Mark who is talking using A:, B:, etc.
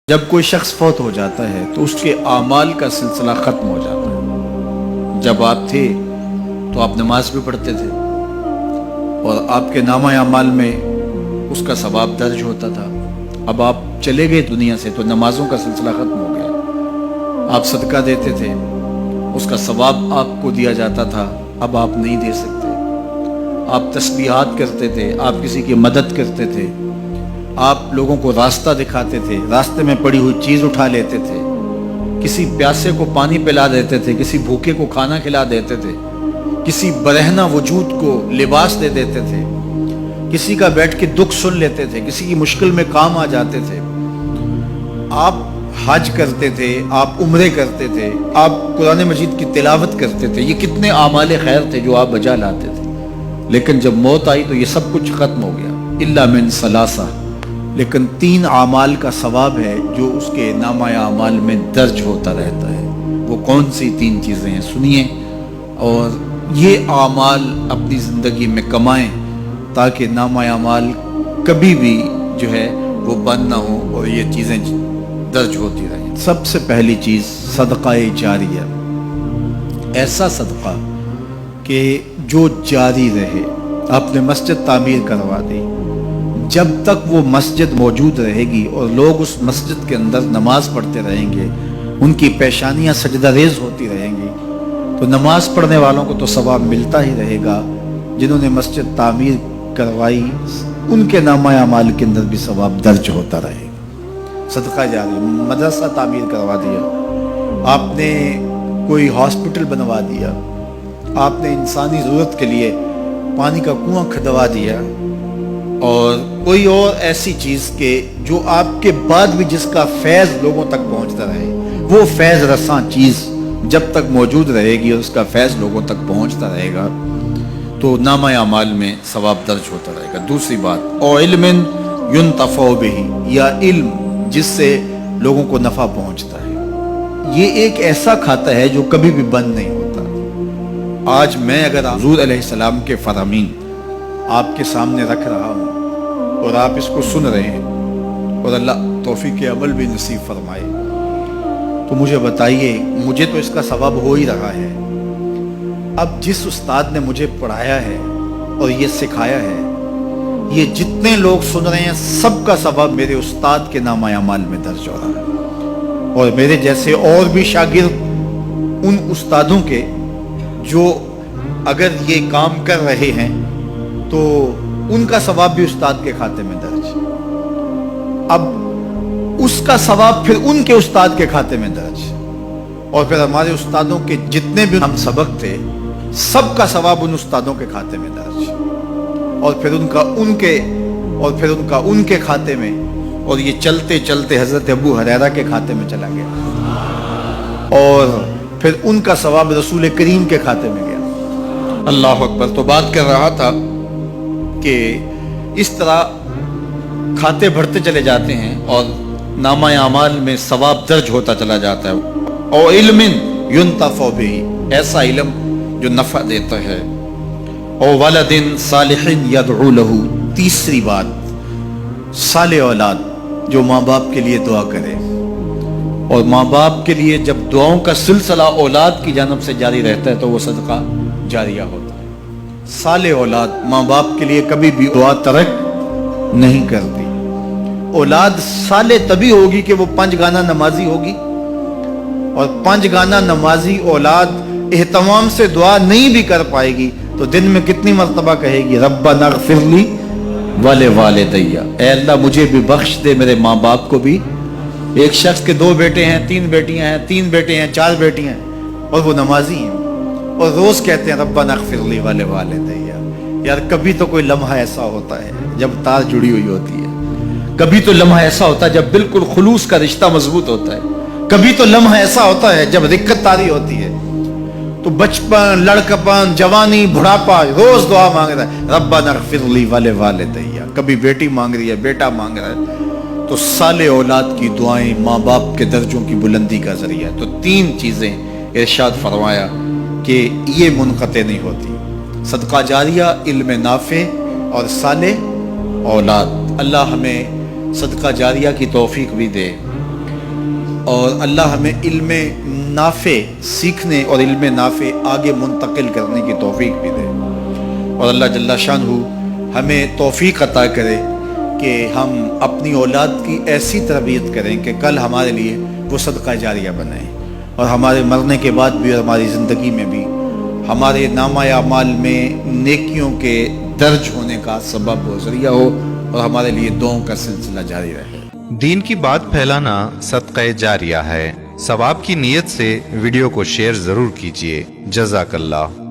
A: جب کوئی شخص فوت ہو جاتا ہے تو اس کے اعمال کا سلسلہ ختم ہو جاتا ہے۔ جب آپ تھے تو آپ نماز بھی پڑھتے تھے اور آپ کے نامہ اعمال میں اس کا ثواب درج ہوتا تھا۔ اب آپ چلے گئے دنیا سے تو نمازوں کا سلسلہ ختم ہو گیا۔ آپ صدقہ دیتے تھے، اس کا ثواب آپ کو دیا جاتا تھا، اب آپ نہیں دے سکتے۔ آپ تسبیحات کرتے تھے، آپ کسی کی مدد کرتے تھے، آپ لوگوں کو راستہ دکھاتے تھے، راستے میں پڑی ہوئی چیز اٹھا لیتے تھے، کسی پیاسے کو پانی پلا دیتے تھے، کسی بھوکے کو کھانا کھلا دیتے تھے، کسی برہنہ وجود کو لباس دے دیتے تھے، کسی کا بیٹھ کے دکھ سن لیتے تھے، کسی کی مشکل میں کام آ جاتے تھے۔ آپ حج کرتے تھے، آپ عمرے کرتے تھے، آپ قرآن مجید کی تلاوت کرتے تھے، یہ کتنے اعمال خیر تھے جو آپ بجا لاتے تھے۔ لیکن جب موت آئی تو یہ سب کچھ ختم ہو گیا، الا من ثلاثہ، لیکن 3 اعمال کا ثواب ہے جو اس کے نامہ اعمال میں درج ہوتا رہتا ہے۔ وہ کون سی 3 چیزیں ہیں سنیے، اور یہ اعمال اپنی زندگی میں کمائیں تاکہ نامہ اعمال کبھی بھی جو ہے وہ بند نہ ہو اور یہ چیزیں درج ہوتی رہیں۔ سب سے پہلی چیز صدقہ جاریہ، ایسا صدقہ کہ جو جاری رہے۔ آپ نے مسجد تعمیر کروا دی، جب تک وہ مسجد موجود رہے گی اور لوگ اس مسجد کے اندر نماز پڑھتے رہیں گے، ان کی پیشانیاں سجدہ ریز ہوتی رہیں گی، تو نماز پڑھنے والوں کو تو ثواب ملتا ہی رہے گا، جنہوں نے مسجد تعمیر کروائی ان کے نامہ اعمال کے اندر بھی ثواب درج ہوتا رہے گا۔ صدقہ جاری، مدرسہ تعمیر کروا دیا، آپ نے کوئی ہاسپٹل بنوا دیا، آپ نے انسانی ضرورت کے لیے پانی کا کنواں کھدوا دیا، اور کوئی اور ایسی چیز کہ جو آپ کے بعد بھی جس کا فیض لوگوں تک پہنچتا رہے، وہ فیض رساں چیز جب تک موجود رہے گی اور اس کا فیض لوگوں تک پہنچتا رہے گا تو نامہ اعمال میں ثواب درج ہوتا رہے گا۔ دوسری بات، او علم ینتفع بہ، یا علم جس سے لوگوں کو نفع پہنچتا ہے۔ یہ ایک ایسا کھاتا ہے جو کبھی بھی بند نہیں ہوتا۔ آج میں اگر حضور علیہ السلام کے فرامین آپ کے سامنے رکھ رہا ہوں اور آپ اس کو سن رہے ہیں، اور اللہ توفیق عمل بھی نصیب فرمائے، تو مجھے بتائیے، مجھے تو اس کا ثواب ہو ہی رہا ہے۔ اب جس استاد نے مجھے پڑھایا ہے اور یہ سکھایا ہے، یہ جتنے لوگ سن رہے ہیں سب کا ثواب میرے استاد کے نامہ اعمال میں درج ہو رہا ہے، اور میرے جیسے اور بھی شاگرد ان استادوں کے جو اگر یہ کام کر رہے ہیں تو ان کا ثواب بھی استاد کے کھاتے میں درج ہے۔ اب اس کا ثواب پھر ان کے استاد کے کھاتے میں درج ہے، اور پھر ہمارے استادوں کے جتنے بھی ہم سبق تھے سب کا ثواب ان استادوں کے کھاتے میں درج ہے، اور پھر ان کا ان کے کھاتے میں، اور یہ چلتے چلتے حضرت ابو ہریرہ کے کھاتے میں چلا گیا، اور پھر ان کا ثواب رسول کریم کے کھاتے میں گیا۔ اللہ اکبر۔ تو بات کر رہا تھا کہ اس طرح کھاتے بڑھتے چلے جاتے ہیں اور نامہ اعمال میں ثواب درج ہوتا چلا جاتا ہے۔ او علم ینتفع بہ، ایسا علم جو نفع دیتا ہے۔ او ولد صالح یدعو لہ، تیسری بات صالح اولاد جو ماں باپ کے لیے دعا کرے، اور ماں باپ کے لیے جب دعاؤں کا سلسلہ اولاد کی جانب سے جاری رہتا ہے تو وہ صدقہ جاریہ ہوتا ہے۔ صالح اولاد ماں باپ کے لیے کبھی بھی دعا ترک نہیں کرتی۔ اولاد صالح تبھی ہوگی کہ وہ 5 گانا نمازی ہوگی، اور 5 گانا نمازی اولاد اہتمام سے دعا نہیں بھی کر پائے گی تو دن میں کتنی مرتبہ کہے گی، ربنا اغفر لی ولوالدی، اے اللہ مجھے بھی بخش دے، میرے ماں باپ کو بھی۔ ایک شخص کے 2 بیٹے ہیں، 3 بیٹیاں ہیں، 3 بیٹے ہیں، 4 بیٹیاں ہیں، اور وہ نمازی ہیں، اور روز کہتے ہیں ربنا اغفر لی ولوالدی۔ یار کبھی تو کوئی لمحہ ایسا ہوتا ہے جب تار جڑی ہوئی ہوتی ہے، کبھی تو لمحہ ایسا ہوتا ہے جب بالکل خلوص کا رشتہ مضبوط ہوتا ہے، کبھی تو لمحہ ایسا ہوتا ہے جب رقت طاری ہوتی ہے۔ تو بچپن، لڑکپن، جوانی، بڑھاپا، روز دعا مانگ رہا ہے ربنا اغفر لی ولوالدی، کبھی بیٹی مانگ رہی ہے، بیٹا مانگ رہا ہے۔ تو صالح اولاد کی دعائیں ماں باپ کے درجوں کی بلندی کا ذریعہ ہے۔ تو 3 چیزیں ارشاد فرمایا کہ یہ منقطع نہیں ہوتی، صدقہ جاریہ، علم نافع اور صالح اولاد۔ اللہ ہمیں صدقہ جاریہ کی توفیق بھی دے، اور اللہ ہمیں علم نافع سیکھنے اور علم نافع آگے منتقل کرنے کی توفیق بھی دے، اور اللہ جل شانہ ہمیں توفیق عطا کرے کہ ہم اپنی اولاد کی ایسی تربیت کریں کہ کل ہمارے لیے وہ صدقہ جاریہ بنائیں، اور ہمارے مرنے کے بعد بھی اور ہماری زندگی میں بھی ہمارے نامہ اعمال میں نیکیوں کے درج ہونے کا سبب و ذریعہ ہو، اور ہمارے لیے دعاؤں کا سلسلہ جاری رہے۔
B: دین کی بات پھیلانا صدقہ جاریہ ہے۔ ثواب کی نیت سے ویڈیو کو شیئر ضرور کیجیے۔ جزاک اللہ۔